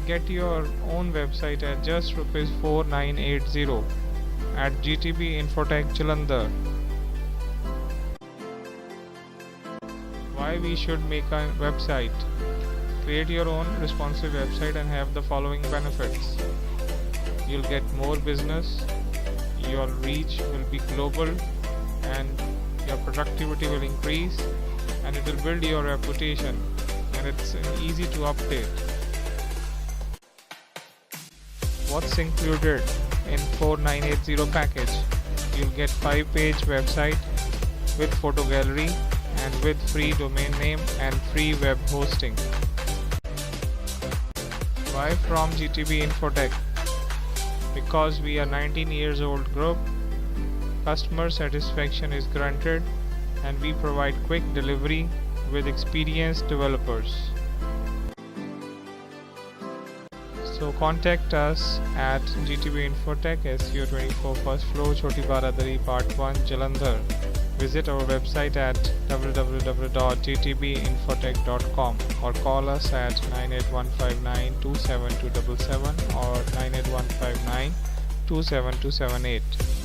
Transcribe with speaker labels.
Speaker 1: get your own website at just rupees 4980 at GTB Infotech Jalandhar. Why we should make a website? Create your own responsive website and have the following benefits. You'll get more business, your reach will be global, and your productivity will increase, and it will build your reputation, and it's easy to update. What's included in 4980 package? You'll get 5-page website with photo gallery and with free domain name and free web hosting. Why from GTB Infotech? Because we are 19 years old group, customer satisfaction is granted, and we provide quick delivery with experienced developers. So contact us at GTB Infotech, SCO24 first floor, Chotti Baradari, Part 1, Jalandhar. Visit our website at www.gtbinfotech.com or call us at 98159 27277 or 98159 27278.